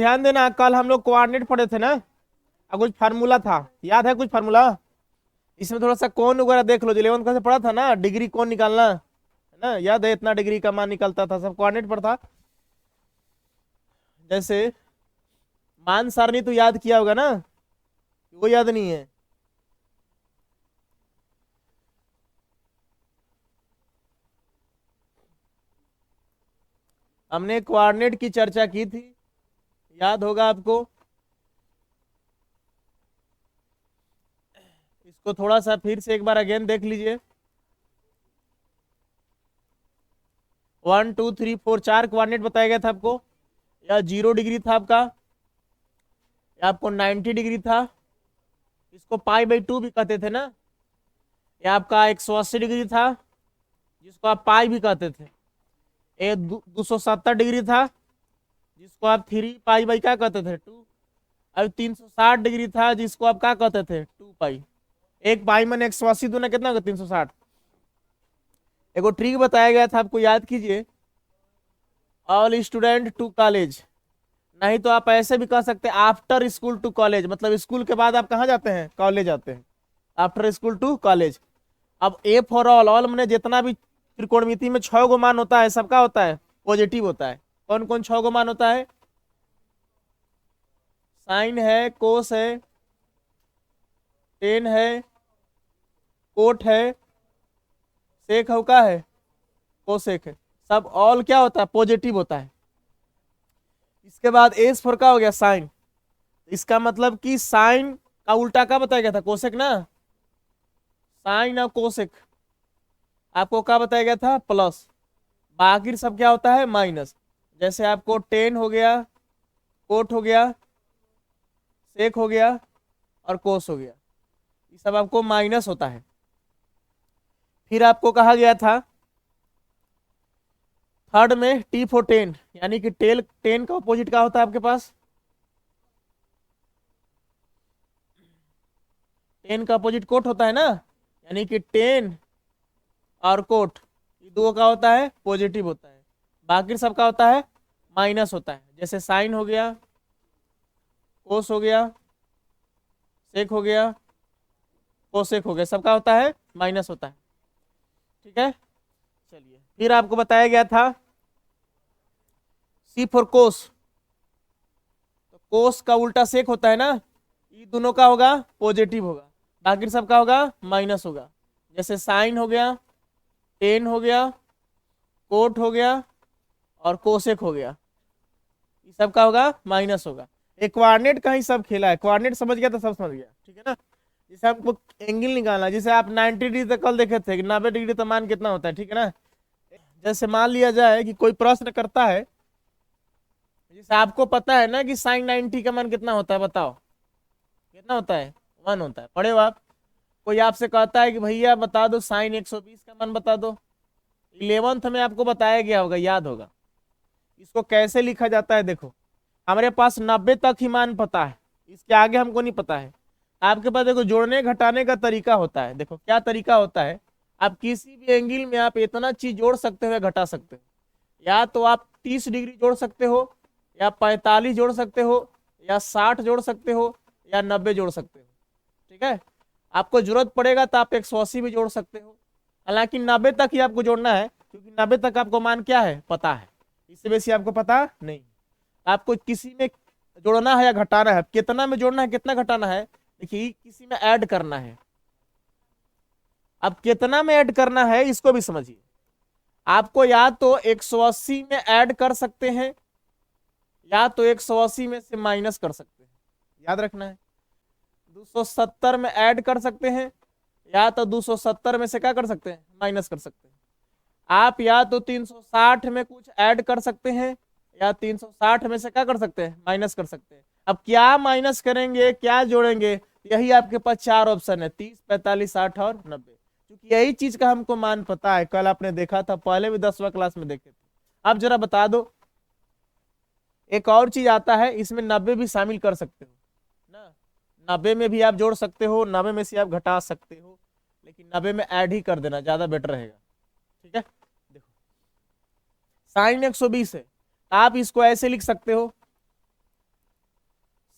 ध्यान देना, कल हम लोग कोऑर्डिनेट पढ़े थे ना, कुछ फार्मूला था, याद है कुछ फार्मूला? इसमें थोड़ा सा कोण वगैरह देख लो, जो 11th क्लास में पढ़ा था ना, डिग्री कोण निकालना है ना, याद है? इतना डिग्री का मान निकलता था, सब कोऑर्डिनेट पर था। जैसे मान सारणी तो याद किया होगा ना, वो याद नहीं है? हमने कोऑर्डिनेट की चर्चा की थी, याद होगा आपको। इसको थोड़ा सा फिर से एक बार अगेन देख लीजिए। 1 2 3 4 4 कोऑर्डिनेट बताया गया था आपको। या 0 डिग्री था आपका, या आपको 90 डिग्री था, इसको पाई/2 भी कहते थे ना। या आपका 180 डिग्री था, जिसको आप पाई भी कहते थे। ये 270 डिग्री था, जिसको आप 3 पाई/, क्या कहते थे? 2। अब 360 डिग्री था, जिसको आप क्या कहते थे? 2 पाई। एक पाई मैंने 180 दूना कितना होगा? 360। एगो ट्रिक बताया गया था आपको, याद कीजिए। ऑल स्टूडेंट टू कॉलेज, नहीं तो आप ऐसे भी कह सकते हैं आफ्टर स्कूल टू कॉलेज, मतलब स्कूल के बाद आप कहाँ जाते हैं? कॉलेज जाते हैं, आफ्टर स्कूल टू कॉलेज। अब ए फॉर ऑल मैंने जितना भी त्रिकोणमिति में 6 गो मान होता है, सबका होता है पॉजिटिव होता है। कौन कौन 6 गो मान होता है? साइन है, कोस है, टेन है, कोट है, सेक है, का है, कोसेक है। सब ऑल क्या होता है? पॉजिटिव होता है। इसके बाद एस फॉर का हो गया साइन। इसका मतलब कि साइन का उल्टा क्या बताया गया था? कोसेक ना। साइन और कोसेक आपको क्या बताया गया था? प्लस। बाकी सब क्या होता है? माइनस। जैसे आपको टेन हो गया, कोट हो गया, सेक हो गया और कोस हो गया, ये सब आपको माइनस होता है। फिर आपको कहा गया था थर्ड में टी फॉर टेन, यानी कि टेन का अपोजिट क्या होता है आपके पास? टेन का अपोजिट कोट होता है ना, यानी कि टेन और कोट, ये दो का होता है पॉजिटिव होता है। बाकी सबका होता है माइनस होता है। जैसे साइन हो गया, कोस हो गया, सेक हो गया, कोसेक हो गया, सबका होता है माइनस होता है। ठीक है, चलिए फिर आपको बताया गया था सी फॉर कोस, तो कोस का उल्टा सेक होता है ना, ये दोनों का होगा पॉजिटिव होगा, बाकी सबका होगा माइनस होगा। जैसे साइन हो गया, टेन हो गया, कोट हो गया और कोसेक हो गया, ये सब का होगा माइनस होगा। एक कोऑर्डिनेट का ही सब खेला है, कोऑर्डिनेट समझ गया तो सब समझ गया, ठीक है ना। जैसे आपको एंगल निकालना, जैसे आप 90 डिग्री तक कल देखे थे कि 90 डिग्री तो मान कितना होता है, ठीक है ना। जैसे मान लिया जाए कि कोई प्रश्न करता है, जैसे आपको पता है ना कि साइन 90 का मान कितना होता है, बताओ कितना होता है? 1 होता है, पढ़े हो आप? कोई आपसे कहता है कि भैया बता दो साइन 120 का मान बता दो, 11th में आपको बताया गया होगा, याद होगा। इसको कैसे लिखा जाता है? देखो, हमारे पास 90 तक ही मान पता है, इसके आगे हमको नहीं पता है। आपके पास देखो जोड़ने घटाने का तरीका होता है, देखो क्या तरीका होता है। आप किसी भी एंगल में आप इतना चीज जोड़ सकते हो या घटा सकते हो। या तो आप 30 डिग्री जोड़ सकते हो, या 45 जोड़ सकते हो, या 60 जोड़ सकते हो, या 90 जोड़ सकते हो। ठीक है, आपको जरूरत पड़ेगा तो आप 180 भी जोड़ सकते हो। हालांकि 90 तक ही आपको जोड़ना है, क्योंकि 90 तक आपको मान क्या है पता है, इससे बेसी आपको पता नहीं। आपको किसी में जोड़ना है या घटाना है, कितना में जोड़ना है कितना घटाना है, देखिए किसी में ऐड करना है। अब कितना में ऐड करना है इसको भी समझिए। आपको या तो 180 में ऐड कर सकते हैं, या तो 180 में से माइनस कर सकते हैं, याद रखना है। 270 में ऐड कर सकते हैं, या तो 270 में से क्या कर सकते हैं? माइनस कर सकते हैं। आप या तो 360 में कुछ ऐड कर सकते हैं, या 360 में से क्या कर सकते हैं? माइनस कर सकते हैं। अब क्या माइनस करेंगे, क्या जोड़ेंगे, यही आपके पास 4 ऑप्शन है, 30 45 60 और 90। क्योंकि यही चीज का हमको मान पता है, कल आपने देखा था, पहले भी 10वां क्लास में देखे थे। अब जरा बता दो, एक और चीज आता है, इसमें 90 भी शामिल कर सकते हो ना, 90 में भी आप जोड़ सकते हो, 90 में से आप घटा सकते हो, लेकिन 90 में ऐड ही कर देना ज्यादा बेटर रहेगा। ठीक है, साइन 120 है, आप इसको ऐसे लिख सकते हो,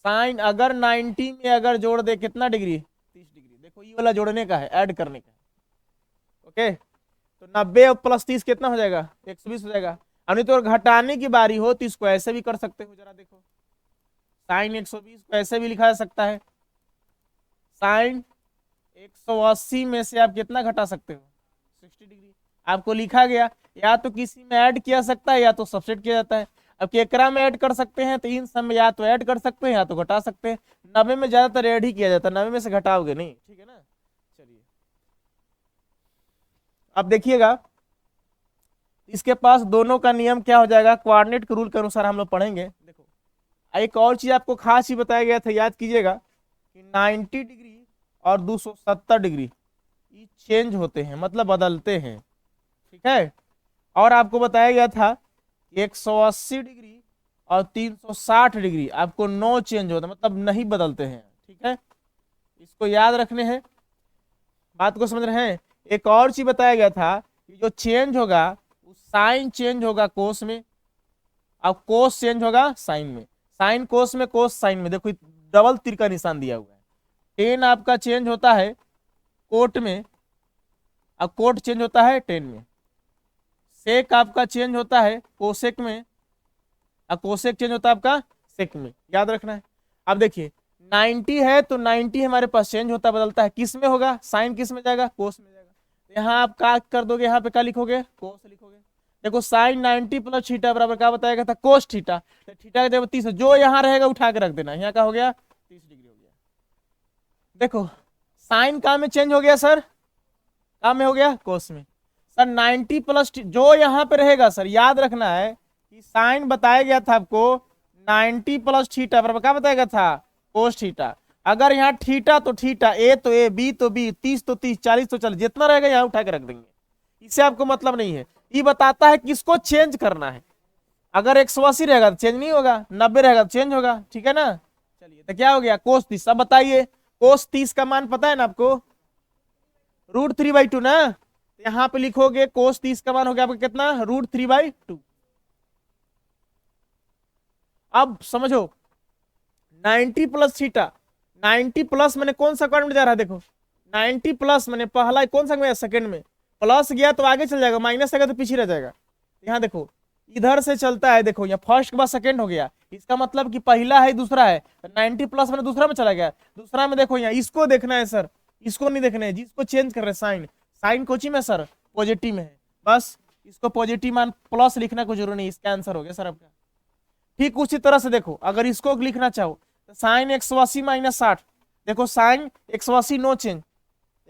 साइन अगर 90 में अगर जोड़ दे कितना डिग्री, 30 डिग्री। देखो ये वाला जोड़ने का है, ऐड करने का है। ओके, तो 90 प्लस 30 कितना हो जाएगा, 120 हो जाएगा। अब नहीं तो घटाने की बारी हो तो इसको ऐसे भी कर सकते हो, जरा देखो साइन 120 को ऐसे भी लिखा जा सकता है। साइन 180 में से आप कितना घटा सकते हो, 60 डिग्री। आपको लिखा गया, या तो किसी में ऐड किया सकता है या तो सबसेट किया जाता है। अब केकरा में ऐड कर सकते हैं तो इन सब में या तो ऐड कर सकते हैं या तो घटा सकते हैं। 90 में ज्यादातर ऐड ही किया जाता है, 90 में से घटाओगे नहीं, ठीक है ना। चलिए अब देखिएगा, इसके पास दोनों का नियम क्या हो जाएगा, कोऑर्डिनेट के रूल के अनुसार हम लोग पढ़ेंगे। देखो एक और चीज आपको खास ही बताया गया था, याद कीजिएगा कि 90 डिग्री और 270 डिग्री ये चेंज होते हैं, मतलब बदलते हैं, ठीक है। और आपको बताया गया था 180 डिग्री और 360 डिग्री आपको नो चेंज होता है, मतलब नहीं बदलते हैं, ठीक है। इसको याद रखने हैं, बात को समझ रहे हैं। एक और चीज बताया गया था कि जो चेंज होगा वो साइन चेंज होगा कोस में, अब कोस चेंज होगा साइन में, साइन कोस में, कोस साइन में। देखो डबल तीर का निशान दिया हुआ है। टेन आपका चेंज होता है कोट में, अब कोट चेंज होता है टेन में। सेक आपका चेंज होता है कोसेक में, अब कोसेक चेंज होता है आपका सेक में, याद रखना है। अब देखिए 90 है तो 90 हमारे पास चेंज होता बदलता है, किस में होगा, साइन किस में जाएगा, कोस में जाएगा। यहाँ आप क्या कर दोगे, यहाँ पे क्या लिखोगे, कोस लिखोगे। देखो साइन 90 प्लस थीटा बराबर क्या बताया गया था, कोस थीटा। तो थीटा का 30 जो यहाँ रहेगा उठा के रख देना, यहाँ का हो गया 30 डिग्री हो गया। देखो साइन का में चेंज हो गया सर, का में हो गया कोस में। सर 90 प्लस जो यहाँ पे रहेगा सर, याद रखना है कि साइन बताया गया था आपको 90 प्लस थीटा बराबर क्या बताया गया था, कोस थीटा। अगर यहाँ थीटा तो थीटा, ए तो ए, बी तो बी, 30 तो 30, 40 तो 40, जितना रहेगा यहाँ उठा के रख देंगे। इससे आपको मतलब नहीं है, ये बताता है किसको चेंज करना है। अगर 180 रहेगा तो चेंज नहीं होगा, 90 रहेगा तो चेंज होगा, ठीक है ना। चलिए तो क्या हो गया, कोस 30। अब बताइए कोस 30 का मान पता है ना आपको, √3/2 ना। यहाँ पे लिखोगे कोस 30 का मान हो गया आपका कितना, √3/2। अब समझो 90 प्लस थीटा, 90 प्लस मैंने कौन सा क्वाड्रेंट जा रहा है, देखो 90 प्लस मैंने पहला कौन सा गया, सेकंड में। प्लस गया तो आगे चल जाएगा, माइनस आएगा तो पीछे रह जाएगा। यहाँ देखो इधर से चलता है, देखो यहाँ फर्स्ट के बाद सेकंड हो गया, इसका मतलब कि पहला है दूसरा है। 90 प्लस मैंने दूसरा में चला गया, दूसरा में देखो यहाँ इसको देखना है सर, इसको नहीं देखना है, जिसको चेंज कर रहे हैं साइन। साइन कोची में सर, पॉजिटिव में है, बस इसको पॉजिटिव मान प्लस लिखना कोई जरूरी नहीं, इसका आंसर हो गया सर आपका। ठीक उसी तरह से देखो अगर इसको लिखना चाहो तो साइन 180 माइनस 60, देखो साइन 180 नो चेंज,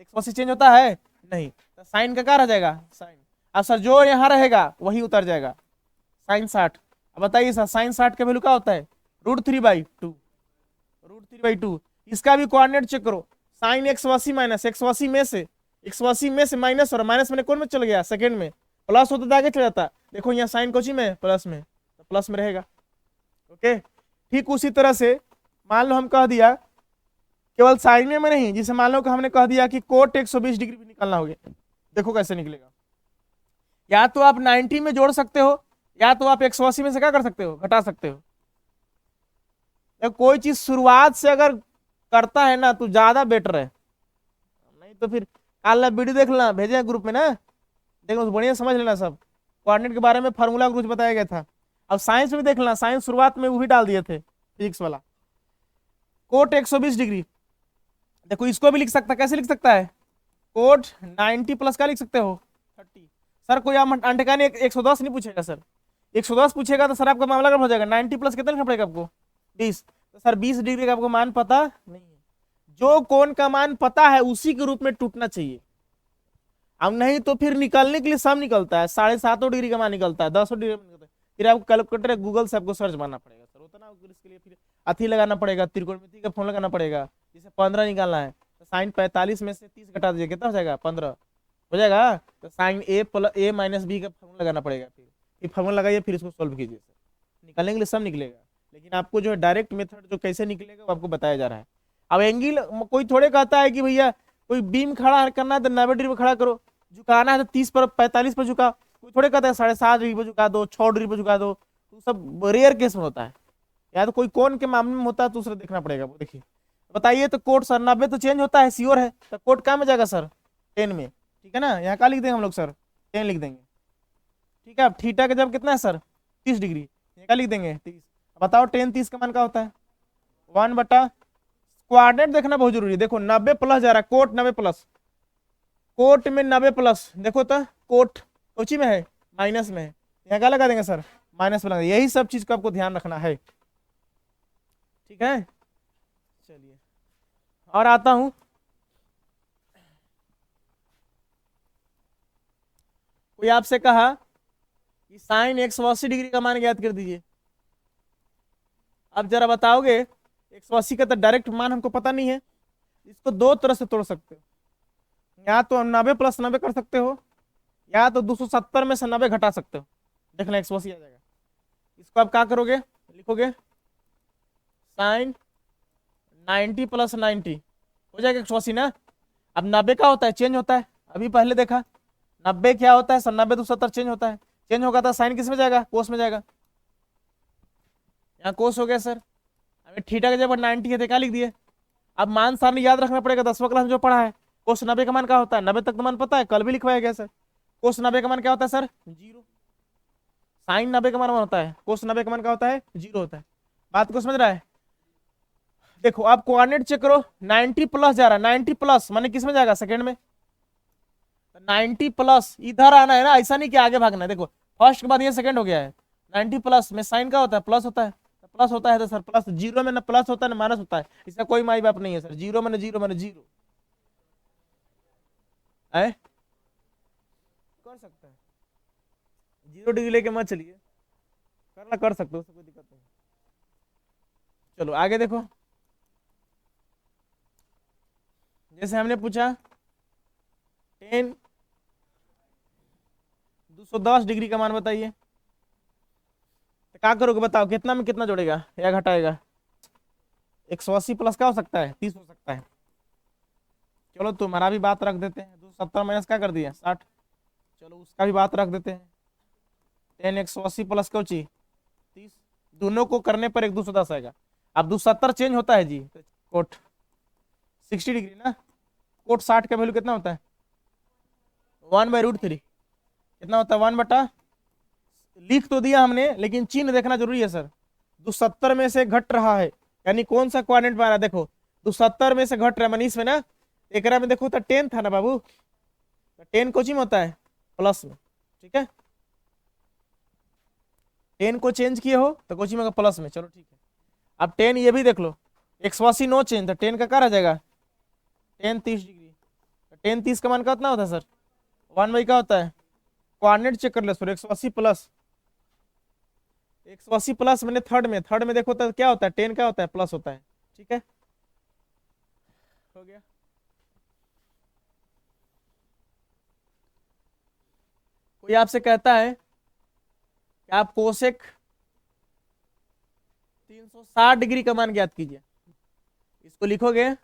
180 चेंज होता है नहीं, तो साइन का क्या रह जाएगा, साइन। अब सर जो यहाँ रहेगा वही उतर जाएगा, साइन 60। अब बताइए सर साइन 60 का वैल्यू क्या होता है, √3/2, √3/2। इसका भी कोऑर्डिनेट चेक करो, साइन 180 माइनस 180 में से, 180 में से माइनस, और माइनस मैंने कौन में चल गया, सेकंड में। प्लस होता तो आगे चल जाता, देखो यहाँ साइन कोची में, प्लस में, तो प्लस में रहेगा। ओके, ठीक उसी तरह से मान लो हम कह दिया केवल साइन में नहीं, जिसे मान लो कि हमने कह दिया कि कोट 120 डिग्री भी निकालना होगा, देखो कैसे निकलेगा। या तो आप 90 में जोड़ सकते हो, या तो आप 180 में से क्या कर सकते हो, घटा सकते हो। तो कोई चीज शुरुआत से अगर करता है ना तो ज्यादा बेटर है, नहीं तो फिर कल वीडियो देख लेना, भेजे ग्रुप में ना, देखो बढ़िया समझ लेना सब। कोऑर्डिनेट के बारे में फार्मूला कुछ बताया गया था। अब साइंस में देख लेना, साइंस शुरुआत में वही डाल दिए थे फिजिक्स वाला। कोट 120 डिग्री, देखो इसको भी लिख सकता, कैसे लिख सकता है, कोट 90 प्लस का लिख सकते हो 30। सर कोई आप अंडकानी 110 नहीं पूछेगा सर, 110 पूछेगा तो सर आपका मामला कब हो जाएगा, 90 प्लस कितना लिखना पड़ेगा आपको, 20। तो सर 20 डिग्री का आपको मान पता नहीं है, जो कोण का मान पता है उसी के रूप में टूटना चाहिए। अब नहीं तो फिर निकलने के लिए सब निकलता है, 7.5 डिग्री का मान निकलता है, 10 डिग्री का निकलता है, फिर आपको कैलकुलेटर गूगल से आपको सर्च मारना पड़ेगा सर, उतना इसके लिए फिर अथी लगाना पड़ेगा, त्रिकोणमिति का फॉर्मूला लगाना पड़ेगा। जैसे 15 निकालना है तो साइन 45 में से 30 घटा दीजिए, कितना हो जाएगा, 15 हो जाएगा। तो साइन a माइनस बी का फॉर्मूला लगाना पड़ेगा, फिर फॉर्मूला लगाइए, फिर इसको सोल्व कीजिए सर, निकलने के लिए सब निकलेगा। लेकिन आपको जो है डायरेक्ट मेथड जो कैसे निकलेगा वो आपको बताया जा रहा है। अब एंगल कोई थोड़े कहता है कि भैया कोई बीम खड़ा करना है तो 90 डिग्री पर खड़ा करो, झुकाना है तो 30 पर 45 पर झुका, कोई थोड़े कहता है 7.5 डिग्री पर झुका दो, 6 डिग्री पर झुका दो, तो सब रेयर केस में होता है। या तो कोई कोण के मामले में होता है, दूसरा देखना पड़ेगा। वो देखिए बताइए, तो कोट सर 90 तो चेंज होता है, श्योर है, तो कोट कहाँ में जाएगा सर? 10 में, ठीक है ना। यहाँ क्या लिख देंगे हम लोग सर? 10 लिख देंगे, ठीक है। अब थीटा का जब कितना है सर? 30 डिग्री, यहाँ क्या लिख देंगे? 30। बताओ 10 30 का मान क्या होता है? 1/, कोऑर्डिनेट देखना बहुत जरूरी है। देखो 90 प्लस जा रहा है, कोट 90 प्लस, कोट में 90 प्लस, देखो तो कोट उची में है, माइनस में है, यहाँ क्या लगा देंगे सर? माइनस में लगा। यही सब चीज को आपको ध्यान रखना है, ठीक है। चलिए और आता हूं, कोई आपसे कहा कि साइन 180 डिग्री का मान ज्ञात कर दीजिए। अब जरा बताओगे 180 का तो डायरेक्ट मान हमको पता नहीं है, इसको दो तरह से तोड़ सकते हो, या तो 90 प्लस 90 कर सकते हो, या तो 270 में से 90 घटा सकते हो, देखना 180 आ जाएगा। इसको आप क्या करोगे? लिखोगे साइन 90 प्लस 90 हो जाएगा 180 ना। अब 90 का होता है, चेंज होता है, अभी पहले देखा 90 क्या होता है सर? 90 270 चेंज होता है, चेंज होगा तो साइन किस में जाएगा? कोस में जाएगा। यहाँ कोस हो गया सर। अभी थीटा का जब 90 है तो क्या लिख दिए? अब मान सारणी याद रखना पड़ेगा, 10वां क्लास में जो पढ़ा है। कोस 90 का मान क्या होता है? 90 तक तो मान पता है, कल भी लिखवाया गया सर। कोस 90 का मान क्या होता है सर? 0। साइन 90 का मान होता है, कोस 90 का मान क्या होता है? 0 होता है। बात को समझ रहा है? देखो आप कोऑर्डिनेट चेक करो, 90 प्लस जा रहा है, 90 प्लस माने किस में जाएगा? सेकंड में। 90 प्लस इधर आना है ना, ऐसा नहीं कि आगे भागना है। देखो फर्स्ट के बाद ये सेकंड हो गया है। 90 प्लस में साइन का होता है? प्लस होता है। प्लस होता है तो सर प्लस, 0 में ना प्लस होता है ना माइनस होता है, इसका कोई माई बाप नहीं है सर। 0 मैंने 0 मैंने 0 है, कर सकता है। 0 डिग्री लेके मत चलिए, करना कर सकते हो, उससे कोई दिक्कत नहीं। चलो आगे देखो, जैसे हमने पूछा 10 210 डिग्री का मान बताइए, तो क्या करोगे बताओ? कितना में कितना जोड़ेगा या घटाएगा? 180 प्लस क्या हो सकता है? 30 हो सकता है। चलो तुम्हारा भी बात रख देते हैं, 270 माइनस क्या कर दिया? 60। चलो उसका भी बात रख देते हैं। 10 180 प्लस क्या ची? 30, दोनों को करने पर 1 210 आएगा। अब 270 चेंज होता है जी, कोट 60 डिग्री ना, कोट 60 का वैल्यू कितना होता है? 1/√3 कितना होता है? 1/, लिख तो दिया हमने लेकिन चिन्ह देखना जरूरी है सर। 270 में से घट रहा है, यानी कौन सा क्वाड्रेंट में आ रहा है? देखो 270 में से घट रहा है मनीष में ना, एक में देखो तो 10 था ना बाबू, तो 10 कोचिंग में होता है प्लस में, ठीक है। 10 को चेंज किए हो तो कोचिंग में प्लस में, चलो ठीक है। अब 10 ये भी देख लो, 180 नो चेंज, तो 10 का क्या रह जाएगा? 10 30 डिग्री, 10 30 का मान का कितना होता है सर? 1/, क्या होता है? कोऑर्डिनेट चेक कर ले सर, 180 प्लस 180 प्लस मैंने थर्ड में देखो तो क्या होता है? 10 क्या होता है? प्लस होता है, ठीक है। हो गया। कोई आपसे कहता है कि आप कोसेक 360 डिग्री का मान ज्ञात कीजिए, इसको लिखोगे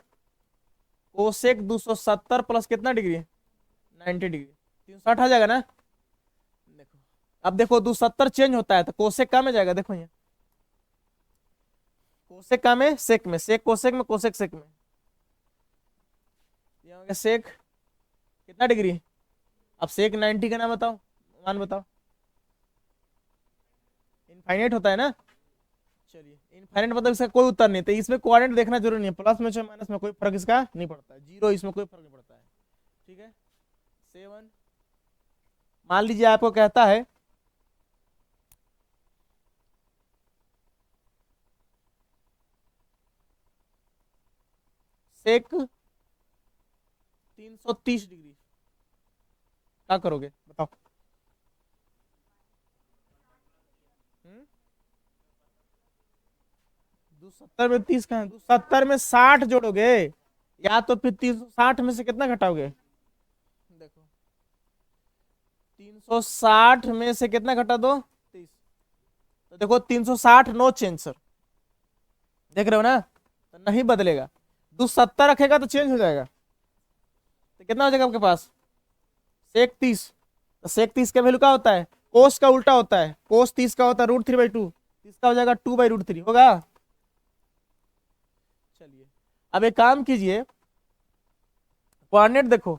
कोसेक 270 प्लस कितना डिग्री? 90 डिग्री, 360 आ जाएगा ना। देखो अब देखो 270 चेंज होता है तो कोसेक का में जाएगा, देखो यहाँ कोसेक का में, सेक में, सेक कोसेक में, कोसेक सेक में, ये हो गया सेक कितना डिग्री? अब सेक 90 का नाम बताओ, मान बताओ। इनफाइनाइट होता है ना। चलिए इनफाइनाइट मतलब इसका कोई उत्तर नहीं, तो इसमें कोऑर्डिनेट देखना जरूरी नहीं है, प्लस में चाहे माइनस में कोई फर्क इसका नहीं पड़ता है, 0 इसमें कोई फर्क नहीं पड़ता है, ठीक है। 7 मान लीजिए आपको कहता है सेक 330 डिग्री, क्या करोगे बताओ? 270 में 30 का है, 270 में 60 जोड़ोगे, या तो फिर 360 में से कितना घटाओगे? देखो 360 में से कितना घटा दो? 30, तो देखो 360 नो चेंज सर, देख रहे हो ना, तो नहीं बदलेगा। 270 रखेगा तो चेंज हो जाएगा, तो कितना हो जाएगा आपके पास? सेक 30, तो सेक 30 का वैल्यू क्या होता है? कोस का उल्टा होता है, कोस 30 का होता है √3/2, इसका हो जाएगा 2/√3 होगा। चलिए अब एक काम कीजिए, कोऑर्डिनेट देखो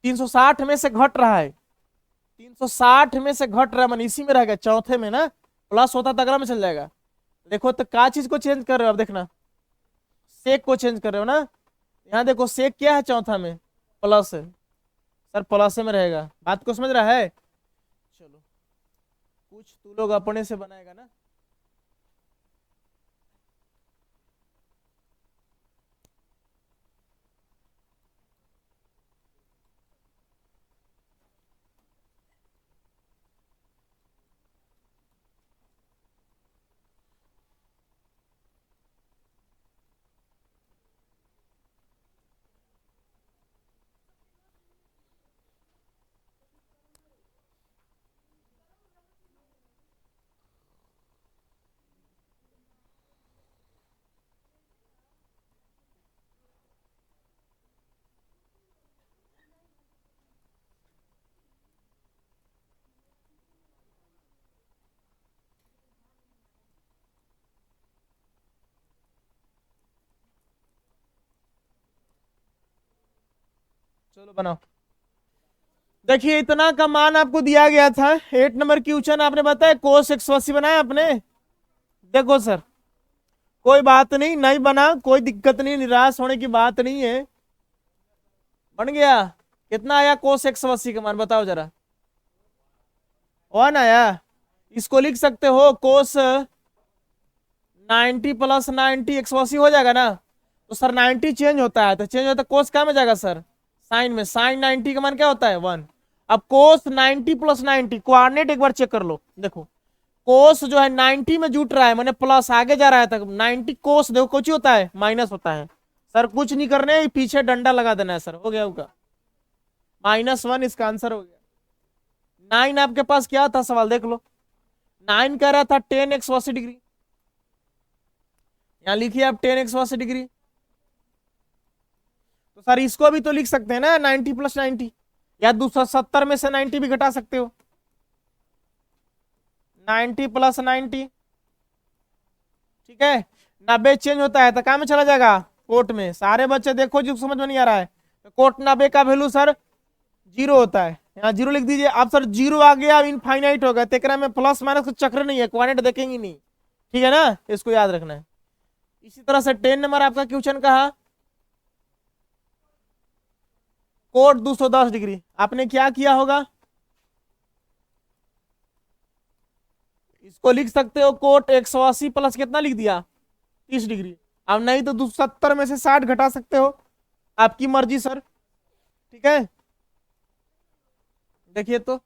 360 में से घट रहा है, 360 में से घट रहा है, मन इसी में रहेगा चौथे में ना, प्लस होता तो अगला में चल जाएगा। देखो तो क्या चीज को चेंज कर रहे हो, अब देखना सेक को चेंज कर रहे हो ना, यहाँ देखो सेक क्या है चौथा में, प्लस है, सर प्लस में रहेगा, बात को समझ रहा है। चलो कुछ तू लोग अपने से बनाएगा ना। चलो बनाओ। देखिए इतना का मान आपको दिया गया था, 8 नंबर क्वेश्चन आपने बताया कोस 180 बनाया आपने। देखो सर कोई बात नहीं, नहीं बना कोई दिक्कत नहीं, निराश होने की बात नहीं है, बन गया। कितना आया कोस 180 का मान बताओ जरा, 1 आया। इसको लिख सकते हो कोस 90 + 90 180 हो जाएगा ना। तो सर 90 चेंज होता है, तो चेंज होता है कोस क्या में जाएगा सर, साइन में, साइन 90 का मान क्या होता है 1। अब कोस 90 + 90 कोऑर्डिनेट एक बार चेक कर लो, देखो कोस जो है 90 में जुट रहा है, मैंने प्लस आगे जा रहा है, तक 90 कोस देखो कुछ होता है माइनस होता है। सर कुछ नहीं करने, पीछे डंडा लगा देना है सर, हो गया होगा -1, इसका आंसर हो गया। 9 आपके पास क्या था सवाल देख लो, 9 कह रहा था 10 180 डिग्री, यहाँ लिखिए आप 10 180 डिग्री। तो सर इसको भी तो लिख सकते हैं ना 90 + 90, या 270 में से 90 भी घटा सकते हो, 90 + 90, ठीक है। 90 चेंज होता है तो कहाँ में चला जाएगा, कोट में। सारे बच्चे देखो जो समझ में नहीं आ रहा है, तो कोट 90 का वैल्यू सर 0 होता है, यहाँ 0 लिख दीजिए। अब सर 0 आ गया, अब इनफाइनाइट हो गया, तेकरा में प्लस माइनस का चक्र नहीं है, क्वाड्रेंट देखेंगे नहीं, ठीक है ना, इसको याद रखना है। इसी तरह से 10 नंबर आपका क्वेश्चन कहा कोट 210 डिग्री, आपने क्या किया होगा, इसको लिख सकते हो कोट 180 प्लस कितना लिख दिया 30 डिग्री। अब नहीं तो 270 में से 60 घटा सकते हो, आपकी मर्जी सर, ठीक है। देखिए तो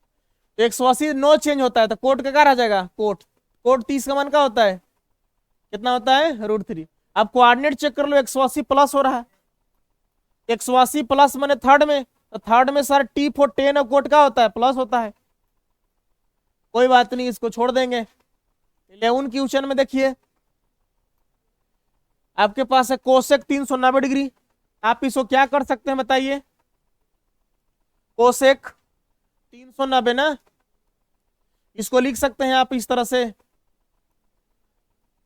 180 नो चेंज होता है, तो कोट का क्या रह जाएगा, कोट कोट 30 का मान क्या होता है, कितना होता है √3। अब कोऑर्डिनेट चेक कर लो, 180 प्लस हो रहा है, 180 प्लस मैंने थर्ड में, तो थर्ड में सर T4 10 और कोट का होता है प्लस होता है, कोई बात नहीं इसको छोड़ देंगे। 11 क्वेश्चन में देखिए आपके पास है कोसेक 390 डिग्री, आप इसको क्या कर सकते हैं बताइए, कोसेक 390 ना, इसको लिख सकते हैं आप इस तरह से,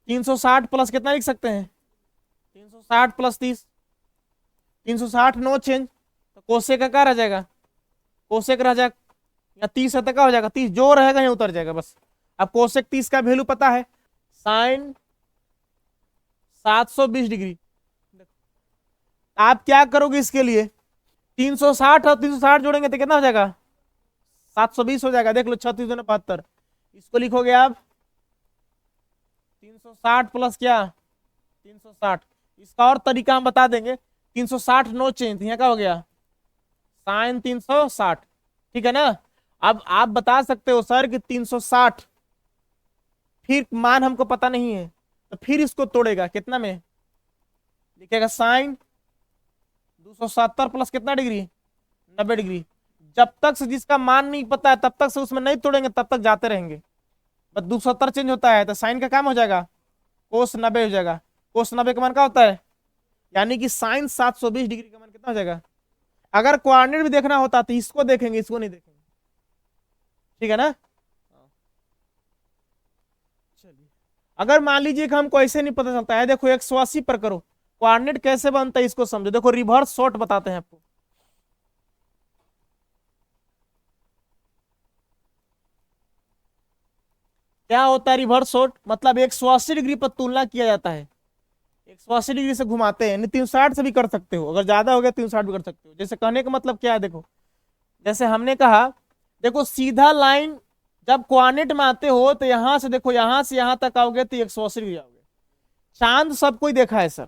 360 प्लस कितना लिख सकते हैं, 360 + 30, 360 नो चेंज, तो कोसेक का क्या रह जाएगा, कोसेक रह जाएगा, या 30 है तो क्या हो जाएगा, 30 जो रहेगा यहाँ उतर जाएगा बस। अब कोसेक 30 का वैल्यू पता है, साइन 720 डिग्री। आप क्या करोगे इसके लिए, 360 और 360 जोड़ेंगे तो कितना हो जाएगा, 720 हो जाएगा, देख लो 36 दूनी 72, इसको लिखोगे आप 360 प्लस क्या 360, इसका और तरीका हम बता देंगे, 360 नो चेंज, यहाँ का हो गया साइन 360, ठीक है ना। अब आप बता सकते हो सर कि 360, फिर मान हमको पता नहीं है, तो फिर इसको तोड़ेगा कितना में, लिखेगा साइन 270 प्लस कितना डिग्री 90 डिग्री। जब तक से जिसका मान नहीं पता है तब तक से उसमें नहीं तोड़ेंगे, तब तक जाते रहेंगे। बस 270 चेंज होता है तो साइन का काम हो जाएगा, कोस 90 हो जाएगा, कोस 90 का मान क्या होता है, यानी कि साइन 720 डिग्री का मान कितना हो जाएगा। अगर कोऑर्डिनेट भी देखना होता तो इसको देखेंगे, इसको नहीं देखेंगे, ठीक है ना। चलिए अगर मान लीजिए कि हमको ऐसे नहीं पता चलता है, देखो 180 पर करो, कोऑर्डिनेट कैसे बनता है इसको समझो। देखो रिवर्स शॉर्ट बताते हैं आपको। क्या होता है रिवर्स शॉर्ट? मतलब 180 डिग्री पर तुलना किया जाता है, 180 डिग्री से घुमाते हैं, नहीं 360 से भी कर सकते हो, अगर ज्यादा हो गया 360 भी कर सकते हो। जैसे कहने का मतलब क्या है, देखो जैसे हमने कहा, देखो सीधा लाइन जब कोऑर्डिनेट में आते हो तो यहां से देखो, यहां से यहां तक आओगे तो 180 डिग्री आओगे। चांद सब कोई देखा है सर,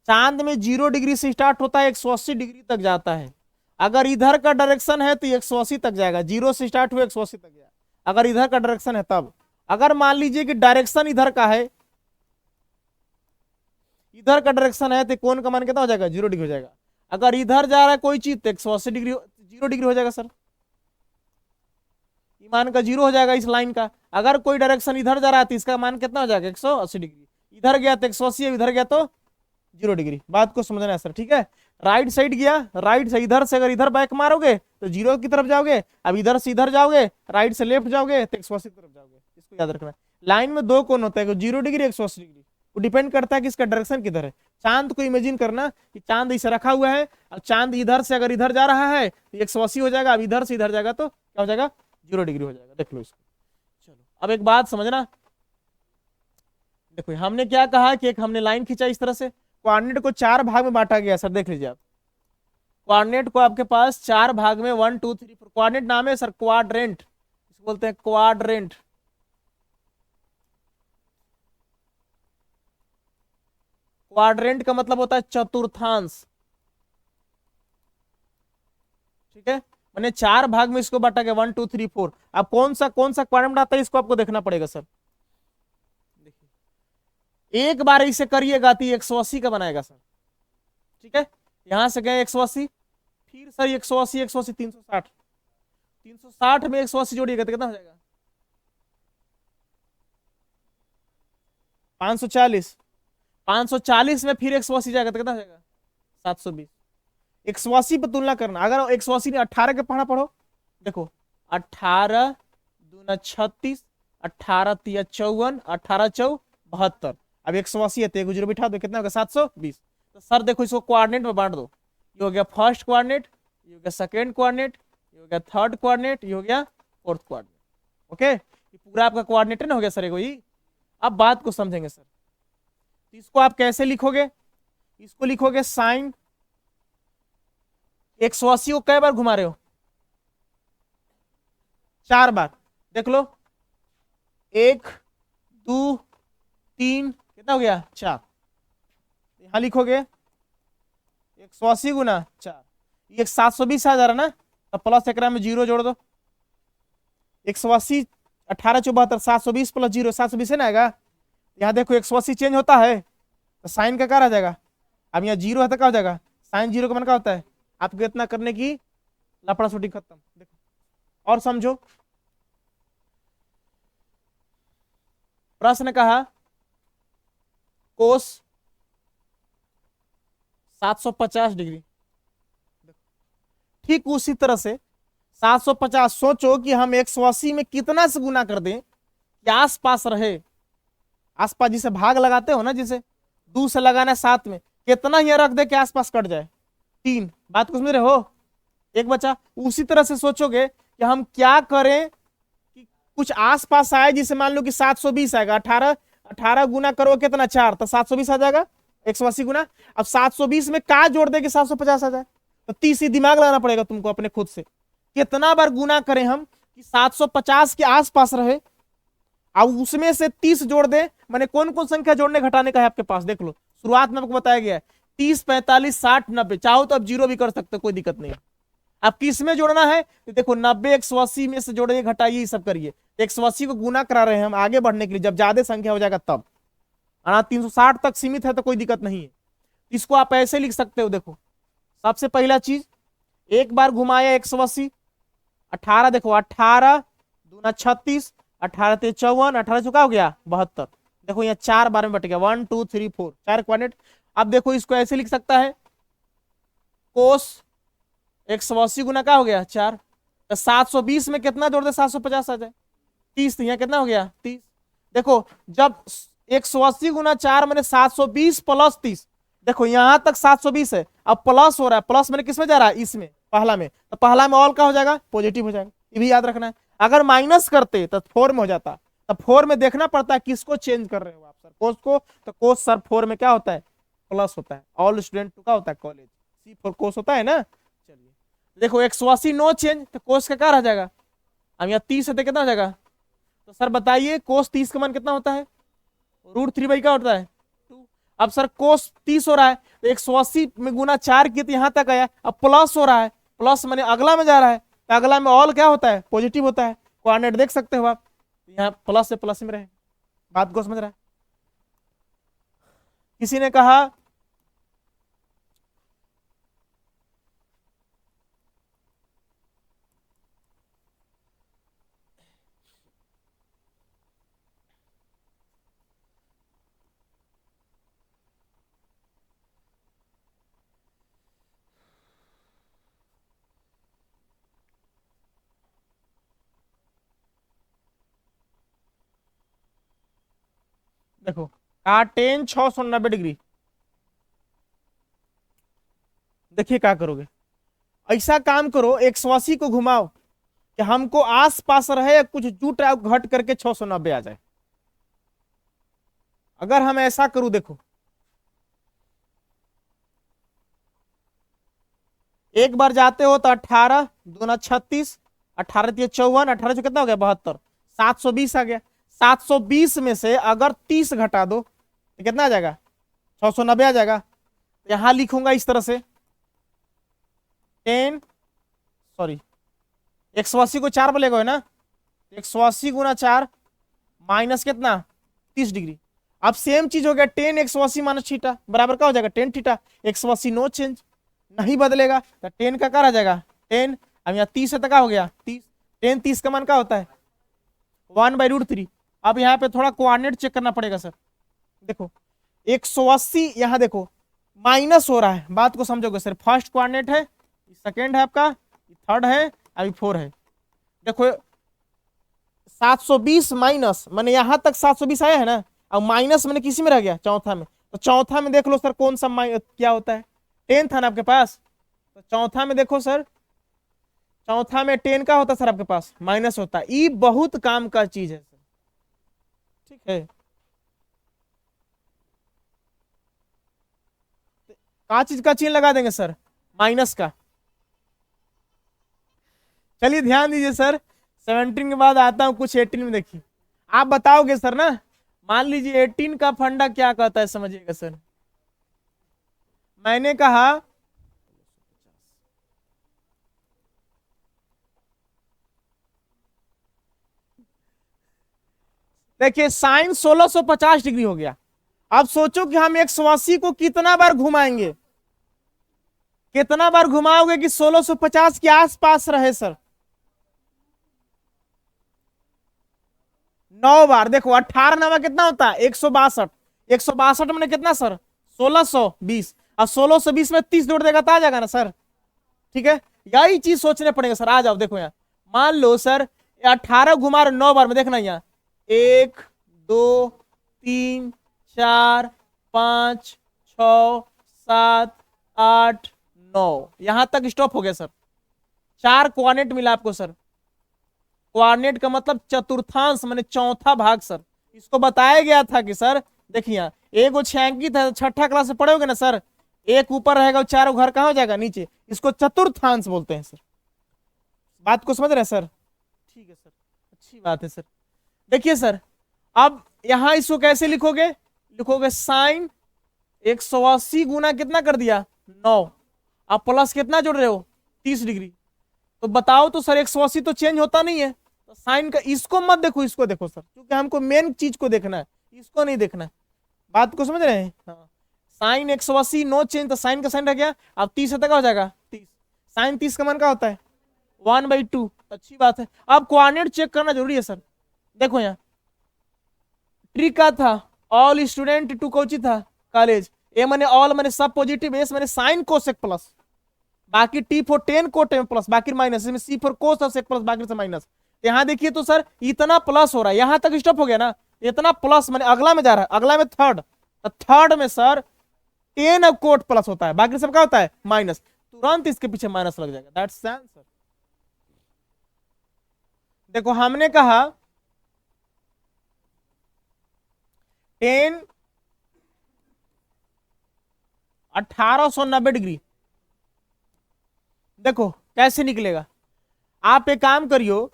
चांद में 0 डिग्री से स्टार्ट होता है, 180 डिग्री तक जाता है। अगर इधर का डायरेक्शन है तो 180 तक जाएगा, 0 से स्टार्ट हुआ 180 तक गया, अगर इधर का डायरेक्शन है तब। अगर मान लीजिए कि डायरेक्शन इधर का है, इधर का डायरेक्शन है तो कोण का मान कितना हो जाएगा, 0 डिग्री हो जाएगा। अगर इधर जा रहा है कोई चीज तो 180 डिग्री, 0 डिग्री हो जाएगा सर, मान का 0 हो जाएगा इस लाइन का। अगर कोई डायरेक्शन इधर जा रहा है तो इसका मान कितना हो जाएगा, 180 डिग्री। इधर गया तो 180, इधर गया तो 0 डिग्री। बात को समझना है सर, ठीक है। राइट साइड गया, राइट से इधर से अगर इधर बैक मारोगे तो 0 की तरफ जाओगे, अब इधर से इधर जाओगे, राइट से लेफ्ट जाओगे तो 180 की तरफ जाओगे। इसको याद रखना। लाइन में दो कोण होता है, 0 डिग्री 180 डिग्री, वो डिपेंड करता है कि इसका डायरेक्शन किधर है। चांद को इमेजिन करना कि चांद इसे रखा हुआ है, और चांद इधर से अगर इधर जा रहा है तो 180 हो जाएगा, अब इधर से इधर जाएगा तो क्या हो जाएगा, 0 डिग्री हो जाएगा। देख लो इसको। चलो अब एक बात समझना, देखो हमने क्या कहा कि एक हमने लाइन खींचा इस तरह से, कोऑर्डिनेट को 4 भाग में बांटा गया सर, देख लीजिए आप। कोऑर्डिनेट को आपके पास 4 भाग में 1 2 3 4, कोऑर्डिनेट नाम है सर क्वाड्रेंट, इसको बोलते हैं क्वाड्रेंट। क्वाड्रेंट का मतलब होता है चतुर्थांश, ठीक है। मैंने 4 भाग में इसको बांटा गया, 1 2 3 4। अब कौन सा क्वाड्रेंट आता है इसको आपको देखना पड़ेगा सर। देखिए एक बार इसे करिएगा तो 180 का बनाएगा सर, ठीक है। यहां से गए 180, फिर सर 180 180 360, 360 में 180 जोड़िएगा तो कितना हो जाएगा, 540, 540 में फिर 180 जाएगा तो कितना हो जाएगा, 720। 180 पर तुलना करना, अगर 180 ने 18 के पढ़ा पढ़ो, देखो 18 दूना 36, 18 तिया 54, 18 चौ 72। अब 180 है तो 0 बिठा दो, कितना होगा 720। तो सर देखो इसको कोऑर्डिनेट में बांट दो, ये हो गया फर्स्ट कोऑर्डिनेट, ये हो गया सेकंड कोऑर्डिनेट, ये हो गया थर्ड कोऑर्डिनेट, ये हो गया फोर्थ कोऑर्डिनेट। ओके, ये पूरा आपका कोऑर्डिनेट ना हो गया सर ये। अब बात को समझेंगे सर, तो इसको आप कैसे लिखोगे, इसको लिखोगे साइन 180 को कई बार घुमा रहे हो, 4 बार। देख लो 1 2 3, कितना हो गया 4। यहां लिखोगे 180 गुना 4, ये 720 आ जा रहा ना, तो प्लस एक में 0 जोड़ दो। 180 18 74, 720 प्लस 0 720 है ना आएगा। यहाँ देखो 180 चेंज होता है तो साइन का क्या रह जाएगा, अब यहाँ 0 है तो क्या हो जाएगा, साइन 0 का मान क्या होता है। आपको इतना करने की लफड़ा छोटी खत्म। देखो और समझो, प्रश्न कहा कोस 750 डिग्री, ठीक उसी तरह से 750, सोचो कि हम 180 में कितना से गुना कर दें कि आसपास रहे, आसपास जिसे भाग लगाते हो ना, जिसे 2 से लगाना है 7 में, कितना ही रख दे कि आसपास कट जाए 3। बात को समझ रहे हो, एक बचा। उसी तरह से सोचोगे कि हम क्या करें कि कुछ आसपास आए, जिसे मान लो कि 720 आएगा, 18 गुना करो कितना 4, तो 720 आ जाएगा 180 गुना। अब 720 में क्या जोड़ दे कि 750 आ जाए, तो 30 ही दिमाग लगाना पड़ेगा तुमको अपने खुद से, कितना बार गुना करें हम कि 750 के आसपास रहे, अब उसमें से 30 जोड़ दे। मैंने कौन कौन संख्या जोड़ने घटाने का है आपके पास, देख लो शुरुआत में आपको बताया गया है 30 45 60 90, चाहो तो अब 0 भी कर सकते हो, कोई दिक्कत नहीं। अब किस में जोड़ना है तो देखो 90 180 में से जोड़िए घटाइए सब करिए, 180 को गुना करा रहे हैं हम आगे बढ़ने के लिए, जब ज्यादा संख्या हो जाएगा तब। 360 तक सीमित है तो कोई दिक्कत नहीं है, इसको आप ऐसे लिख सकते हो। देखो सबसे पहला चीज, एक बार घुमाया 180, 18 देखो 18 दूना 36, 18 ते 54, 18 चुका हो गया 72। देखो यहाँ 4 बार में बट गया, 1 2 3 4, 4 क्वाड्रेंट। अब देखो इसको ऐसे लिख सकता है, कोस 180 गुना क्या हो गया 4, तो 720 में कितना जोड़ दे 750 आ जाए 30, तो यहाँ कितना हो गया 30। देखो जब 180 गुना 4 मैंने 720 प्लस 30। देखो यहां तक 720 है, अब प्लस हो रहा है, प्लस मैंने किसमें जा रहा है, इसमें पहला में, तो पहला में ऑल का हो जाएगा, पॉजिटिव हो जाएगा, ये भी याद रखना है। अगर माइनस करते तो 4 में हो जाता, तो 4 में देखना पड़ता है किसको चेंज कर रहे हो आप, सर कोस को, तो कोस सर 4 में क्या होता है, प्लस होता है, ऑल स्टूडेंट टू का होता है कॉलेज, C4 कोस होता है ना। चलिए देखो 180 नो चेंज, तो कोस का क्या रह जाएगा, अब यहाँ 30 है तो कितना हो जाएगा, तो सर बताइए कोस 30 का मान कितना होता है, √3 क्या होता है 2। अब सर कोस 30 हो रहा है, तो 180 में गुना 4 किए तो यहाँ तक आया, अब प्लस हो रहा है, प्लस मैंने अगला में जा रहा है, तो अगला में ऑल क्या होता है, पॉजिटिव होता है, कोऑर्डिनेट देख सकते हो आप, यहाँ प्लस से प्लस में रहे, बात को समझ रहा है। किसी ने कहा देखो टेन 690 डिग्री, देखिए क्या करोगे, ऐसा काम करो 180 को घुमाओ कि हमको आस पास रहे, कुछ जुट घट करके 690 आ जाए। अगर हम ऐसा करूं, देखो एक बार जाते हो तो 18 दूना 36, 18 54, 18 कितना हो गया 72, 720 आ गया। 720 में से अगर 30 घटा दो तो कितना आ जाएगा, 690 आ जाएगा। यहां लिखूंगा इस तरह से 10 सॉरी 180 को 4 बोलेगा है ना, 180 गुना 4 माइनस कितना 30 डिग्री। अब सेम चीज हो गया 10 180 माइनस थीटा बराबर क्या हो जाएगा 10 थीटा। 180 नो चेंज, नहीं बदलेगा, तो 10 का क्या रह जाएगा 10। अब यहाँ 30 है तो क्या हो गया 30, 10 30 का मान क्या होता है 1/√3। अब यहाँ पे थोड़ा कोऑर्डिनेट चेक करना पड़ेगा सर। देखो 180 यहाँ देखो माइनस हो रहा है, बात को समझोगे सर, फर्स्ट कोऑर्डिनेट है, सेकंड है आपका, थर्ड है, अभी 4 है। देखो 720 माइनस मैंने यहां तक 720 आया है ना, अब माइनस मैंने किसी में रह गया चौथा में, तो चौथा में देख लो सर कौन सा क्या होता है 10 था ना आपके पास, तो चौथा में देखो सर, चौथा में 10 का होता है सर आपके पास, माइनस होता है। ये बहुत काम का चीज है सर, ठीक है। का चीज का चिन्ह लगा देंगे सर, माइनस का। चलिए ध्यान दीजिए सर, 17 के बाद आता हूं कुछ 18 में, देखिए आप बताओगे सर ना। मान लीजिए 18 का फंडा क्या कहता है समझिएगा सर। मैंने कहा देखिए साइन 1650 डिग्री हो गया। अब सोचो कि हम 180 को कितना बार घुमाएंगे, कितना बार घुमाओगे कि 1650 के आसपास रहे सर, 9 बार। देखो 18 नवा कितना होता है 162, 162 में कितना सर 1620, और 1620 में 30 जोड़ देगा तो आ जाएगा ना सर, ठीक है। यही चीज सोचने पड़ेगा सर। आ जाओ देखो यहाँ, मान लो सर 18 घुमा रहे 9 बार में, देखना यहाँ 1 2 3 4 5 6 7 8 9, यहां तक स्टॉप हो गया सर। 4 कोऑर्डिनेट मिला आपको सर, कोऑर्डिनेट का मतलब चतुर्थांश माने चौथा भाग सर। इसको बताया गया था कि सर देखिए एक छायांकित है, छठा क्लास में पढ़े होगे ना सर, एक ऊपर रहेगा और 4 घर कहाँ हो जाएगा नीचे, इसको चतुर्थांश बोलते हैं सर। बात को समझ रहे हैं सर, ठीक है सर, अच्छी बात है सर। देखिए सर अब यहां इसको कैसे लिखोगे, लिखोगे साइन 180 गुना कितना कर दिया 9, अब प्लस कितना जोड़ रहे हो 30 डिग्री। तो बताओ तो सर 180 तो चेंज होता नहीं है, तो साइन का इसको मत देखो, इसको देखो सर, क्योंकि हमको मेन चीज को देखना है, इसको नहीं देखना है। बात को समझ रहे हैं, हाँ। साइन 180 नो चेंज, तो साइन का साइन रह गया, अब 30 तक हो जाएगा 30, साइन 30 का मान क्या होता है 1/2, अच्छी बात है। अब कोऑर्डिनेट चेक करना जरूरी है सर। देखो यहाँ ट्रिक का था ऑल स्टूडेंट टू कोची था कॉलेज, ए मैंने ऑल मैंने सब पॉजिटिव, एस मैंने साइन कोसेक प्लस, बाकी टी फॉर 10 को 10 प्लस, बाकी माइनस, इसमें सी फॉर कोस और सेक प्लस, बाकी से माइनस। यहाँ देखिए तो सर इतना प्लस हो रहा है, यहां तक स्टॉप हो गया ना, इतना प्लस मैंने अगला में जा रहा है, अगला में थर्ड, तो थर्ड में सर 10 अब कोट प्लस होता है, बाकी सब क्या होता है माइनस, तुरंत इसके पीछे माइनस लग जाएगा, दैट्स आंसर। देखो हमने कहा 10 1890 डिग्री, देखो कैसे निकलेगा। आप एक काम करियो,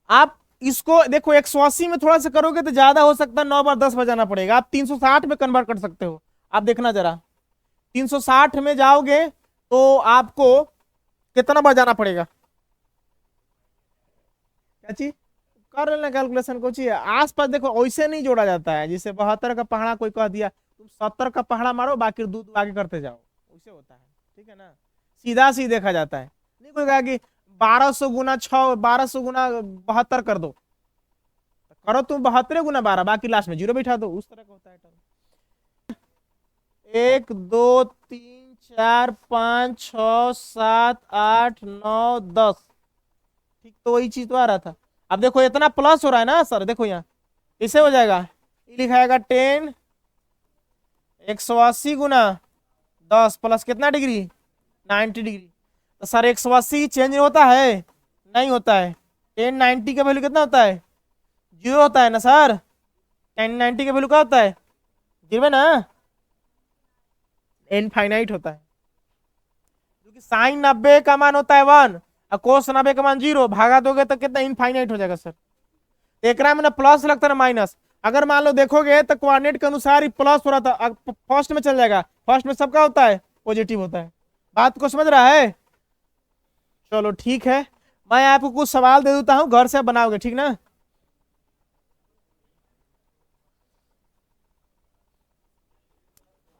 आप इसको देखो 180 में थोड़ा सा करोगे तो ज्यादा हो सकता है, 9 बार 10 बजाना पड़ेगा, आप 360 में कन्वर्ट कर सकते हो। आप देखना जरा 360 में जाओगे तो आपको कितना बजाना पड़ेगा, क्या चीज कर लेना कैलकुलेशन को चाहिए आसपास। देखो वैसे नहीं जोड़ा जाता है, जैसे 72 का पहाड़ा कोई कह दिया, तुम 70 का पहाड़ा मारो बाकी दूध आगे करते जाओ, वैसे होता है, ठीक है ना, सीधा सी देखा जाता है। नहीं कोई कहा कि 1200 गुना 6, 1200 गुना 72 कर दो, करो तुम 72 गुना 12, बाकी लास्ट में जीरो बैठा दो, उस तरह का होता है टर्म। 1 2 3 4 5 6 7 8 9 10, ठीक, तो वही चीज तो आ रहा था। अब देखो इतना प्लस हो रहा है ना सर, देखो यहाँ इसे हो जाएगा, ये लिखाएगा 10 180 गुना 10 प्लस कितना डिग्री 90 डिग्री, तो सर 180 चेंज होता है, नहीं होता है। 1090 का वैल्यू कितना होता है, जीरो होता है ना सर, 1090 का वैल्यू क्या होता है, जीरो ना, इनफाइनाइट होता है, क्योंकि साइन 90 का मान होता है 1 और कोस 90 का मान 0, भागा दोगे तो कितना इनफाइनाइट हो जाएगा सर। एक में ना प्लस लगता है ना माइनस, अगर मान लो देखोगे तो कोऑर्डिनेट के अनुसार ही प्लस हो रहा था, फर्स्ट में चल जाएगा, फर्स्ट में सबका होता है पॉजिटिव होता है। बात को समझ रहा है, चलो ठीक है, मैं आपको कुछ सवाल दे देता हूं, घर से बनाओगे, ठीक ना।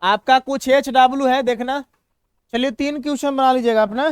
आपका कुछ HW है देखना, चलिए 3 क्वेश्चन बना लीजिएगा अपना।